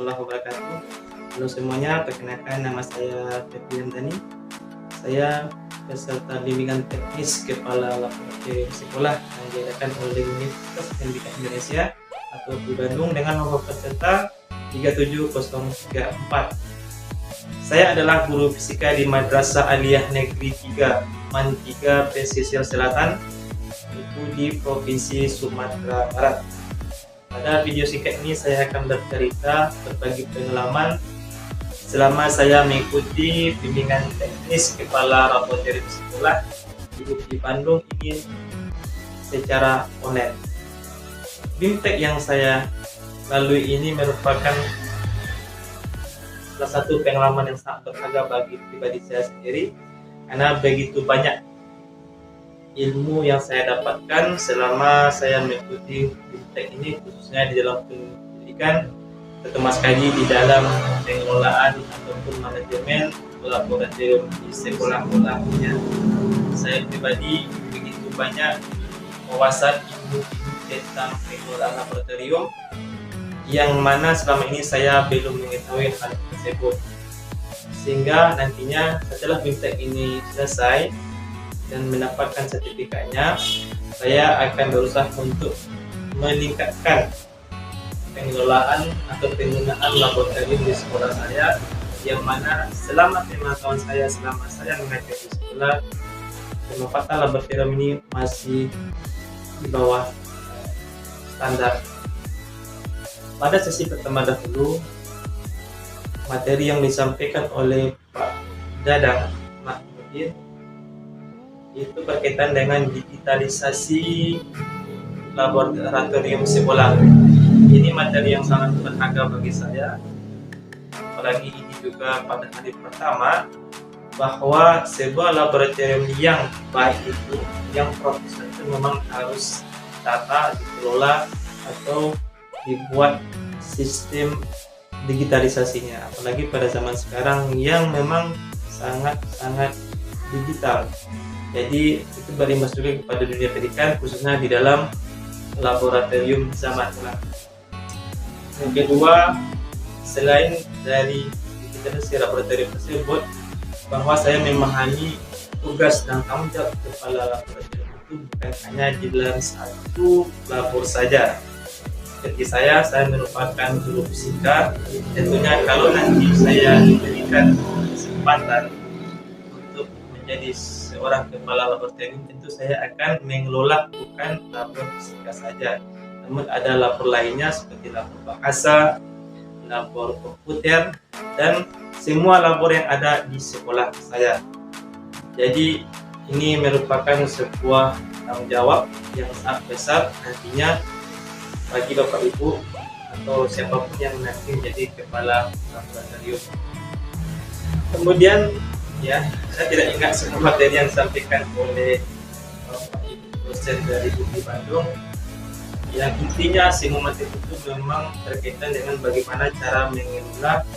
warahmatullahi wabarakatuh. Halo semuanya, perkenalkan nama saya Febrian Dani. Saya peserta bimbingan teknis kepala laboratorium sekolah yang diadakan oleh Universitas Pendidikan Indonesia atau di Bandung dengan nomor peserta 37034. Saya adalah guru fisika di Madrasah Aliyah Negeri 3 Man 3 Pesisir Selatan, itu di Provinsi Sumatera Barat. Pada video singkat ini saya akan bercerita berbagi pengalaman selama saya mengikuti bimbingan teknis kepala laboratorium sekolah di Bandung ini secara online. BIMTEK yang saya lalui ini merupakan salah satu pengalaman yang sangat berharga bagi pribadi saya sendiri, karena begitu banyak ilmu yang saya dapatkan selama saya mengikuti BIMTEK ini, khususnya di dalam pendidikan, terutama sekali di dalam pengelolaan ataupun manajemen laboratorium di sekolah-sekolahnya. Saya pribadi begitu banyak wawasan ilmu tentang pengelolaan laboratorium yang mana selama ini saya belum mengetahui hal tersebut, sehingga nantinya setelah BIMTEK ini selesai dan mendapatkan sertifikatnya, saya akan berusaha untuk meningkatkan pengelolaan atau penggunaan laboratorium di sekolah saya, yang mana selama 5 tahun selama saya mengajar di sekolah, pemanfaatan laboratorium ini masih di bawah standar. Pada sesi pertama dahulu, materi yang disampaikan oleh Pak Dadang Mahmudin itu berkaitan dengan digitalisasi laboratorium sekolah. Ini materi yang sangat berharga bagi saya, apalagi ini juga pada hari pertama, bahwa sebuah laboratorium yang baik itu, yang profesional itu memang harus ditata, dikelola, atau dibuat sistem digitalisasinya, apalagi pada zaman sekarang yang memang sangat digital. Jadi itu berimbas juga kepada dunia pendidikan, khususnya di dalam laboratorium zaman sekarang. Yang kedua, selain dari digitalisasi laboratorium tersebut, bahwa saya memahami tugas dan tanggung jawab kepala laboratorium itu bukan hanya di dalam satu labor saja. Seperti saya merupakan guru fisika. Tentunya kalau nanti saya diberikan kesempatan untuk menjadi seorang kepala laboratorium, tentu saya akan mengelola bukan labor fisika saja, namun ada labor lainnya seperti labor bahasa, labor komputer, dan semua labor yang ada di sekolah saya. Jadi ini merupakan sebuah tanggung jawab yang sangat besar nantinya bagi Bapak Ibu atau siapapun yang nanti menjadi kepala laboratorium. Kemudian ya, saya tidak ingat semua materi yang disampaikan oleh Bapak Ibu dosen dari UPI Bandung. Yang intinya semua materi itu memang berkaitan dengan bagaimana cara mengelola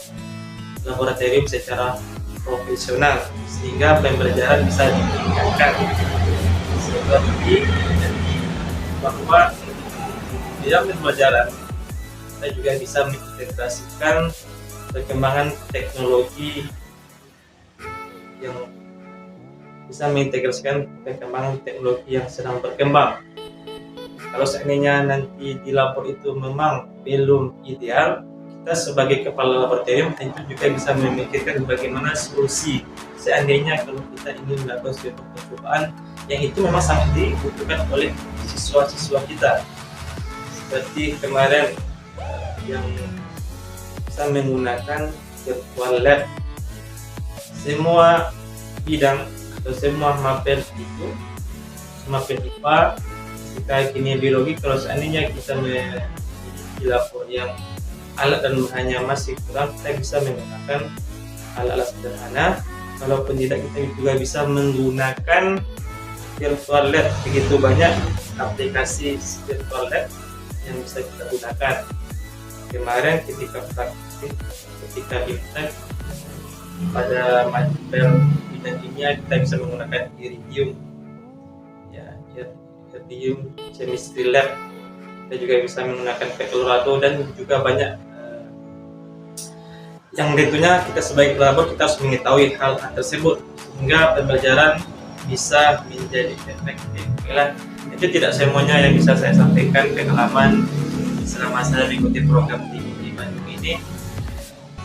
laboratorium secara profesional sehingga pembelajaran bisa ditingkatkan, seperti bahwa di dalam pembelajaran kita juga bisa mengintegrasikan perkembangan teknologi yang sedang berkembang. Kalau seandainya nanti di labor itu memang belum ideal, kita sebagai kepala laboratorium tentu juga bisa memikirkan bagaimana solusi seandainya kalau kita ingin melakukan sebuah percobaan yang itu memang sangat dibutuhkan oleh siswa-siswa kita. Seperti kemarin yang bisa menggunakan virtual lab, semua bidang atau semua mapel itu, mapel IPA, fisika, kimia, biologi, kalau seandainya kita memiliki labor yang alat dan bahannya masih kurang, kita bisa menggunakan alat-alat sederhana. Kalaupun tidak, kita juga bisa menggunakan virtual lab. Begitu banyak aplikasi virtual lab yang bisa kita gunakan. Kemarin ketika praktik, ketika BIMTEK pada mapel bidang kimia, kita bisa menggunakan iridium, ya, iridium chemistry lab. Kita juga bisa menggunakan Colorado dan juga banyak yang tentunya kita sebagai pelabur kita harus mengetahui hal tersebut sehingga pembelajaran bisa menjadi efektif. Itu tidak semuanya yang bisa saya sampaikan pengalaman selama saya mengikuti program di Bandung ini.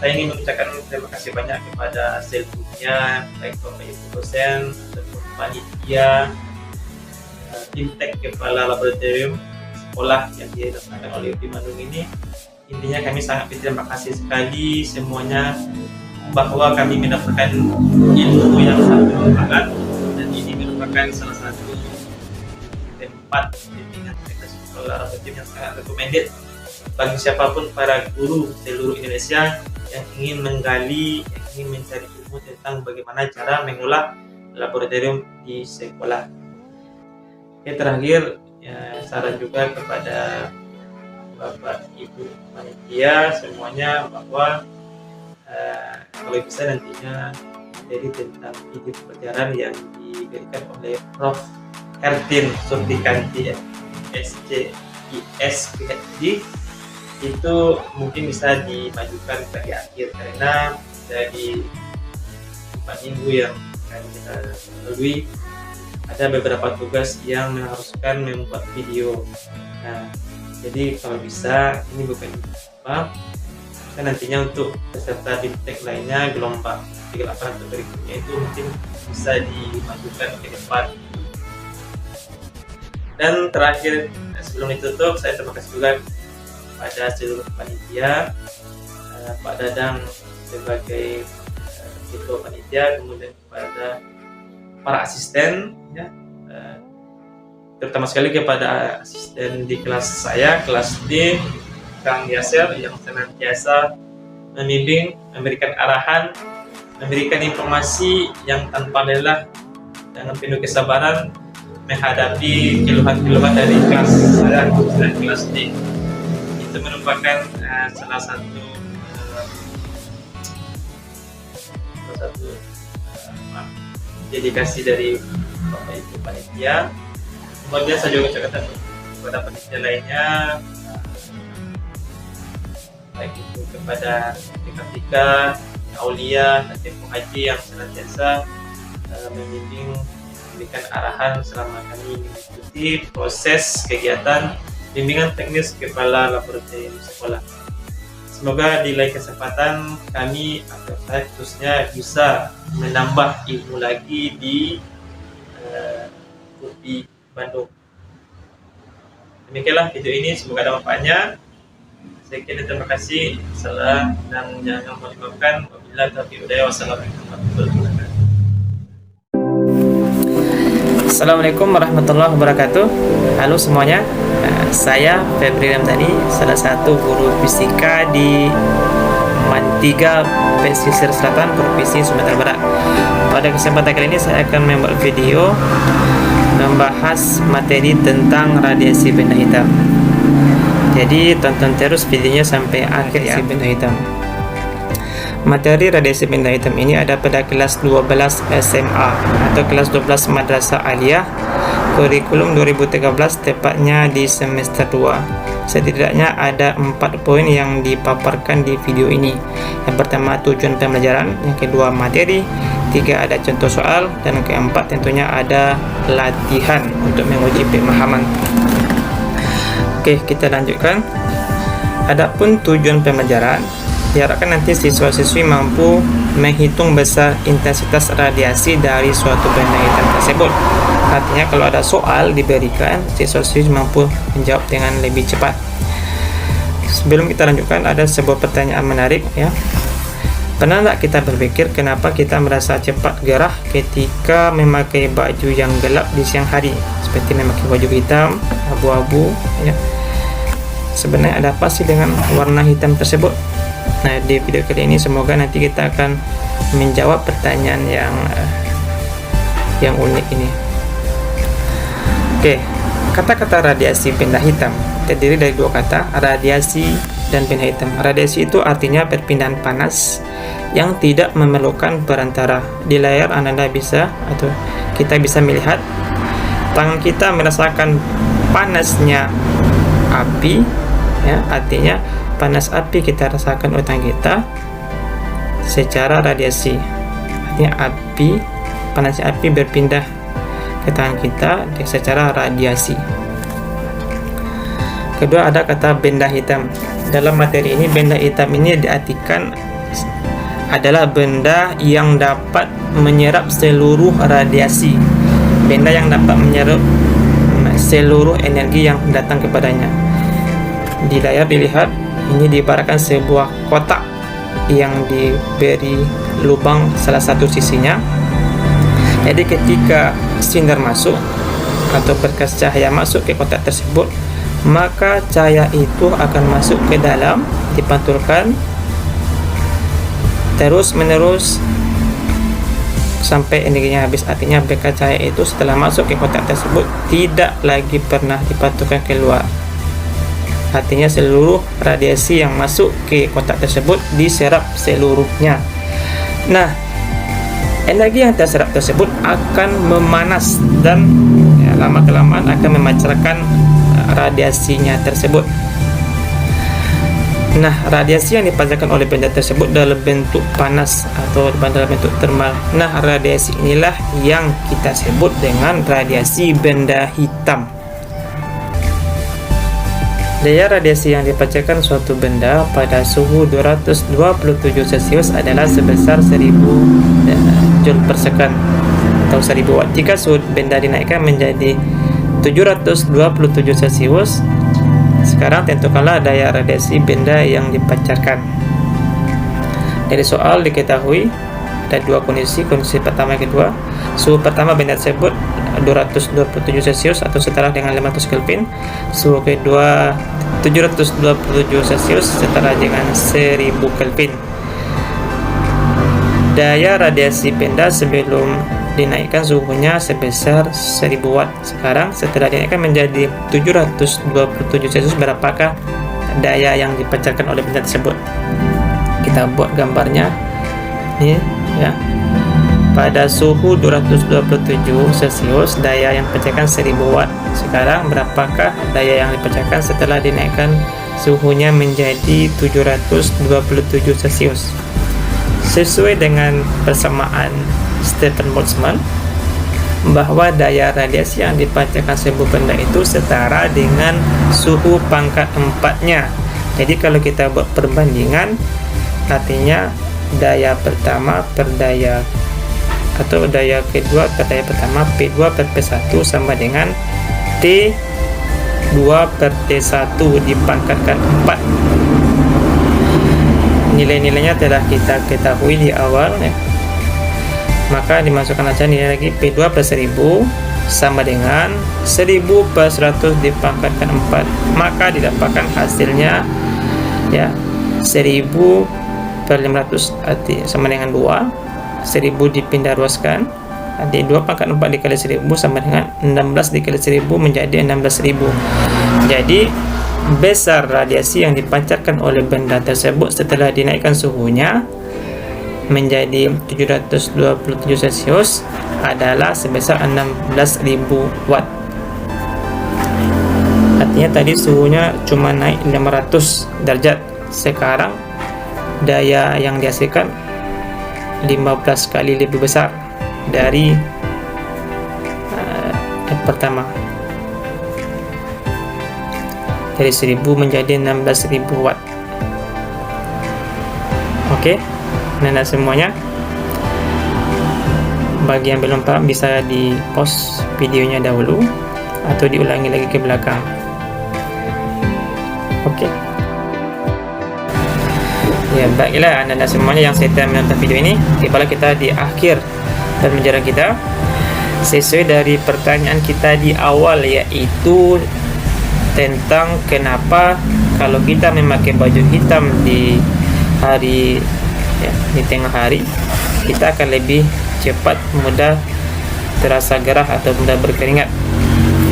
Saya ingin mengucapkan terima kasih banyak kepada seluruhnya, baik Bapak Ibu dosen ataupun panitia, tim tek kepala laboratorium sekolah yang dilaksanakan oleh UPI Bandung ini. Intinya kami sangat berterima kasih sekali semuanya bahwa kami mendapatkan ilmu yang sangat bermanfaat, dan ini merupakan salah satu tempat bimbingan teknis sekolah laboratorium yang sangat recommended bagi siapapun para guru seluruh Indonesia yang ingin menggali, yang ingin mencari ilmu tentang bagaimana cara mengolah laboratorium di sekolah. Oke, terakhir saran juga kepada Bapak Ibu panitia semuanya bahwa kalau bisa nantinya jadi tentang ide pelajaran yang diberikan oleh Prof. Hertin Surtikanti SCIS PhD itu mungkin bisa dimajukan bagi akhir, karena dari 4 minggu yang akan kita lalui ada beberapa tugas yang mengharuskan membuat video. Nah, jadi kalau bisa ini bukan apa, dan nantinya untuk peserta BIMTEK lainnya gelombang 38 atau berikutnya itu mungkin bisa dimajukan ke depan. Dan terakhir sebelum ditutup, saya terima kasih juga pada seluruh panitia, Pak Dadang sebagai ketua panitia, kemudian kepada para asisten, ya, terutama sekali kepada asisten di kelas saya, kelas D, Kang Yasser, yang senantiasa membimbing, memberikan arahan, memberikan informasi yang tanpa lelah dengan penuh kesabaran menghadapi keluhan-keluhan dari kelas saya dan kelas D. Itu merupakan salah satu dedikasi dari Bapak Ibu panitia. Kemudian saya juga ucapkan kepada panitia lainnya, baik itu kepada Tika, Aulia, dan Tempo Haji yang senantiasa membimbing, memberikan arahan selama kami mengikuti proses kegiatan bimbingan teknis kepala laboratorium sekolah. Semoga di lain kesempatan kami atau saya khususnya bisa menambah ilmu lagi di UPI Bandung. Demikianlah video ini, semoga ada manfaatnya. Sekian, terima kasih. Salam dan jangan lupa dimaafkan. Wabillahi taufiq wal hidayah. Wassalamualaikum warahmatullahi wabarakatuh. Assalamualaikum warahmatullahi wabarakatuh. Halo semuanya, saya Febri Ramzani, salah satu guru fisika di Mantiga, Pesisir Selatan, Provinsi Sumatera Barat. Pada kesempatan kali ini saya akan membuat video membahas materi tentang radiasi benda hitam. Jadi tonton terus videonya sampai akhir ya. Benda hitam. Materi radiasi benda hitam ini ada pada kelas 12 SMA atau kelas 12 Madrasah Aliyah, kurikulum 2013, tepatnya di semester 2. Setidaknya ada 4 poin yang dipaparkan di video ini. Yang pertama tujuan pembelajaran, yang kedua materi, 3 ada contoh soal, dan keempat tentunya ada latihan untuk menguji pemahaman. Oke, kita lanjutkan. Adapun tujuan pembelajaran, diharapkan nanti siswa-siswi mampu menghitung besar intensitas radiasi dari suatu benda hitam tersebut. Artinya kalau ada soal diberikan, siswa-siswi mampu menjawab dengan lebih cepat. Sebelum kita lanjutkan, ada sebuah pertanyaan menarik ya. Pernah tidak kita berpikir kenapa kita merasa cepat gerah ketika memakai baju yang gelap di siang hari, seperti memakai baju hitam, abu-abu ya. Sebenarnya ada apa sih dengan warna hitam tersebut? Nah, di video kali ini semoga nanti kita akan menjawab pertanyaan yang unik ini. Oke, kata-kata radiasi benda hitam terdiri dari 2 kata, radiasi dan benda hitam. Radiasi itu artinya perpindahan panas yang tidak memerlukan perantara. Di layar Anda bisa atau kita bisa melihat tangan kita merasakan panasnya api ya, artinya panas api kita rasakan oleh tangan kita. secara radiasi. Artinya panasnya api berpindah ke tangan kita secara radiasi. Kedua, ada kata benda hitam. Dalam materi ini, benda hitam ini diartikan adalah benda yang dapat menyerap seluruh radiasi, benda yang dapat menyerap seluruh energi yang datang kepadanya. Di layar dilihat, ini diibaratkan sebuah kotak yang diberi lubang salah satu sisinya. Jadi ketika sinar masuk atau berkas cahaya masuk ke kotak tersebut, maka cahaya itu akan masuk ke dalam, dipantulkan terus menerus sampai energinya habis. Artinya berkas cahaya itu setelah masuk ke kotak tersebut tidak lagi pernah dipantulkan keluar. Artinya seluruh radiasi yang masuk ke kotak tersebut diserap seluruhnya. Nah, energi yang terserap tersebut akan memanas dan lama kelamaan akan memancarkan radiasinya tersebut. Nah, radiasi yang dipancarkan oleh benda tersebut dalam bentuk panas atau dalam bentuk termal. Nah, radiasi inilah yang kita sebut dengan radiasi benda hitam. Daya radiasi yang dipancarkan suatu benda pada suhu 227 Celcius adalah sebesar 1000 Joule per second atau 1000 watt. Jika suhu benda dinaikkan menjadi 727 Celcius, sekarang tentukanlah daya radiasi benda yang dipancarkan. Dari soal diketahui ada dua kondisi. Kondisi pertama dan kedua, suhu pertama benda tersebut 227 Celcius atau setara dengan 500 Kelvin. Suhu kedua 727 Celcius setara dengan 1000 Kelvin. Daya radiasi benda sebelum dinaikkan suhunya sebesar 1000 watt. Sekarang setelah dinaikkan menjadi 727 Celcius, berapakah daya yang dipancarkan oleh benda tersebut? Kita buat gambarnya. Ini ya. Pada suhu 227 Celcius, daya yang dipancarkan 1000 watt. Sekarang berapakah daya yang dipancarkan setelah dinaikkan suhunya menjadi 727 Celcius? Sesuai dengan persamaan Stephen Boltzmann bahwa daya radiasi yang dipancarkan sebuah benda itu setara dengan suhu pangkat 4-nya. Jadi kalau kita buat perbandingan, artinya daya pertama per daya atau daya kedua per daya pertama, P2 per P1 sama dengan T2 per T1 dipangkatkan 4. Nilai-nilainya telah kita ketahui di awal ya. Maka dimasukkan saja nilai lagi P2 per 1000 sama dengan 1000 per 100 dipangkatkan 4. Maka didapatkan hasilnya ya 1000 per 500 sama dengan 2. 1000 dipindah ruaskan, arti 2 pangkat 4 dikali 1000 sama dengan 16 dikali 1000 menjadi 16.000. Jadi besar radiasi yang dipancarkan oleh benda tersebut setelah dinaikkan suhunya menjadi 727 Celcius adalah sebesar 16.000 watt. Artinya tadi suhunya cuma naik 500 derajat. Sekarang daya yang dihasilkan 15 kali lebih besar dari yang pertama. Dari 1000 menjadi 16.000 watt. Oke, nah semuanya. Bagi yang belum paham bisa di pause videonya dahulu atau diulangi lagi ke belakang. Oke. Ya, baiklah anda semuanya yang setia menonton video ini. Tibalah kita di akhir pembelajaran kita. Sesuai dari pertanyaan kita di awal, yaitu tentang kenapa kalau kita memakai baju hitam di hari ya, di tengah hari kita akan lebih cepat, mudah terasa gerah atau mudah berkeringat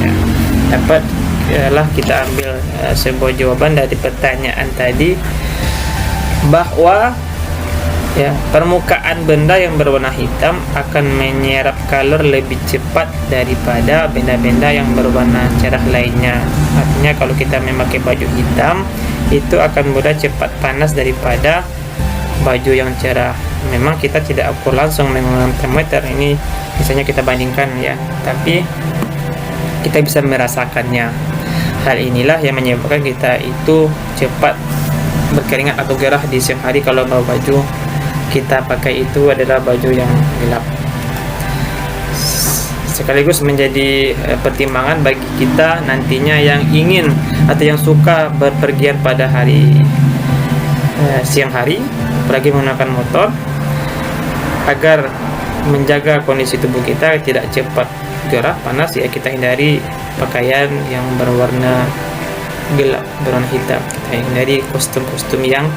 ya. Dapatlah kita ambil sebuah jawaban dari pertanyaan tadi, bahwa ya, permukaan benda yang berwarna hitam akan menyerap kalor lebih cepat daripada benda-benda yang berwarna cerah lainnya. Artinya kalau kita memakai baju hitam itu akan mudah cepat panas daripada baju yang cerah. memang kita tidak ukur langsung dengan termometer ini, misalnya kita bandingkan ya, tapi kita bisa merasakannya. Hal inilah yang menyebabkan kita itu cepat berkeringat atau gerah di siang hari kalau baju kita pakai itu adalah baju yang gelap. Sekaligus menjadi pertimbangan bagi kita nantinya yang ingin atau yang suka berpergian pada hari siang hari, apalagi menggunakan motor, agar menjaga kondisi tubuh kita tidak cepat gerah panas ya, kita hindari pakaian yang berwarna gelap, berwarna hitam. Kita hindari kostum-kostum yang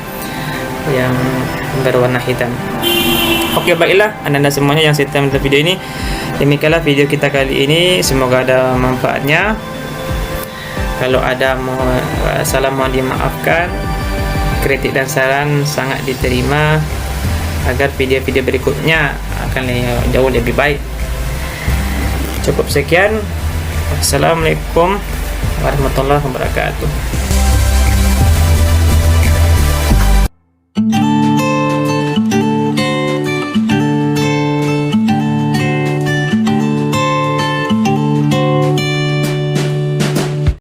berwarna hitam. Oke, baiklah anda semuanya yang setia menonton video ini, demikianlah video kita kali ini, semoga ada manfaatnya. Kalau ada salah mohon dimaafkan, kritik dan saran sangat diterima agar video-video berikutnya akan jauh lebih baik. Cukup sekian. Wassalamualaikum warahmatullahi wabarakatuh.